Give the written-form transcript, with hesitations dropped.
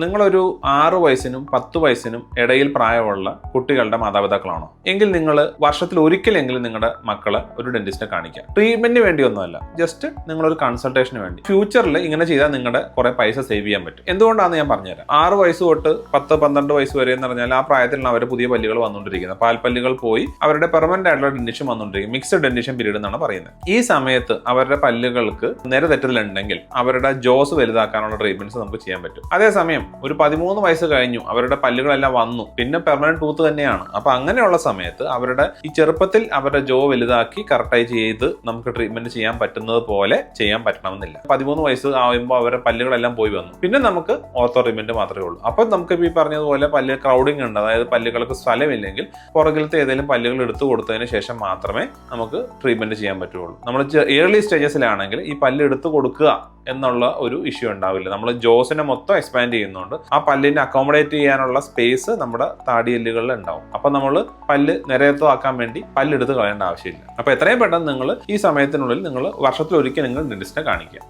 നിങ്ങളൊരു 6 വയസ്സിനും 10 വയസ്സിനും ഇടയിൽ പ്രായമുള്ള കുട്ടികളുടെ മാതാപിതാക്കളാണോ എങ്കിൽ നിങ്ങൾ വർഷത്തിൽ ഒരിക്കലെങ്കിലും നിങ്ങളുടെ മക്കളെ ഒരു ഡെന്റിസ്റ്റിനെ കാണിക്കുക. ട്രീറ്റ്മെന്റിന് വേണ്ടിയൊന്നുമല്ല, ജസ്റ്റ് നിങ്ങളൊരു കൺസൾട്ടേഷന് വേണ്ടി. ഫ്യൂച്ചറിൽ ഇങ്ങനെ ചെയ്താൽ നിങ്ങളുടെ കുറെ പൈസ സേവ് ചെയ്യാൻ പറ്റും. എന്തുകൊണ്ടാണെന്ന് ഞാൻ പറഞ്ഞുതരാം. 6 വയസ്സ് തൊട്ട് 10-12 വയസ്സ് വരെ എന്ന് പറഞ്ഞാൽ ആ പ്രായത്തിലാണ് അവരുടെ പുതിയ പല്ലുകൾ വന്നുകൊണ്ടിരിക്കുന്നത്. പാൽപ്പല്ലുകൾ പോയി അവരുടെ പെർമനന്റ് ആയിട്ടുള്ള ഡെന്റിഷൻ വന്നുകൊണ്ടിരിക്കും. മിക്സ്ഡ് ഡെന്റിഷൻ പീരീഡ് എന്നാണ് പറയുന്നത്. ഈ സമയത്ത് അവരുടെ പല്ലുകൾക്ക് നിരതെറ്റലുണ്ടെങ്കിൽ അവരുടെ ജോസ് വലുതാക്കാനുള്ള ട്രീറ്റ്മെന്റ്സ് നമുക്ക് ചെയ്യാൻ പറ്റും. അതേസമയം ഒരു 13 വയസ്സ് കഴിഞ്ഞു, അവരുടെ പല്ലുകളെല്ലാം വന്നു, പിന്നെ പെർമനന്റ് ടൂത്ത് തന്നെയാണ്. അപ്പൊ അങ്ങനെയുള്ള സമയത്ത് അവരുടെ ഈ ചെറുപ്പത്തിൽ അവരുടെ ജോ വലുതാക്കി കറക്റ്റായി ചെയ്ത് നമുക്ക് ട്രീറ്റ്മെന്റ് ചെയ്യാൻ പറ്റുന്നത് പോലെ ചെയ്യാൻ പറ്റണമെന്നില്ല. 13 വയസ്സ് ആകുമ്പോൾ അവരുടെ പല്ലുകളെല്ലാം പോയി വന്നു, പിന്നെ നമുക്ക് ഓർത്തോ ട്രീറ്റ്മെന്റ് മാത്രമേ ഉള്ളൂ. അപ്പൊ നമുക്ക് ഈ പറഞ്ഞതുപോലെ പല്ല് ക്രൗഡിങ് ഉണ്ട്, അതായത് പല്ലുകൾക്ക് സ്ഥലമില്ലെങ്കിൽ പുറകിലത്തെ ഏതെങ്കിലും പല്ലുകൾ എടുത്തു കൊടുത്തതിന് ശേഷം മാത്രമേ നമുക്ക് ട്രീറ്റ്മെന്റ് ചെയ്യാൻ പറ്റുള്ളൂ. നമ്മൾ ഏർലി സ്റ്റേജസിലാണെങ്കിൽ ഈ പല്ല് എടുത്തു കൊടുക്കുക എന്നുള്ള ഒരു ഇഷ്യൂ ഉണ്ടാവില്ല. നമ്മൾ ജോസിനെ മൊത്തം എക്സ്പാൻഡ് ചെയ്യുന്നുണ്ട്, ആ പല്ലിനെ അക്കോമഡേറ്റ് ചെയ്യാനുള്ള സ്പേസ് നമ്മുടെ താടിയെല്ലുകളിൽ ഉണ്ടാവും. അപ്പൊ നമ്മൾ പല്ല് നിരയത്വമാക്കാൻ വേണ്ടി പല്ലെടുത്ത് കളയേണ്ട ആവശ്യമില്ല. അപ്പൊ എത്രയും പെട്ടെന്ന് നിങ്ങൾ ഈ സമയത്തിനുള്ളിൽ നിങ്ങൾ വർഷത്തിൽ ഒരിക്കൽ നിങ്ങൾ ഡെന്റിസ്റ്റിനെ കാണിക്കുക.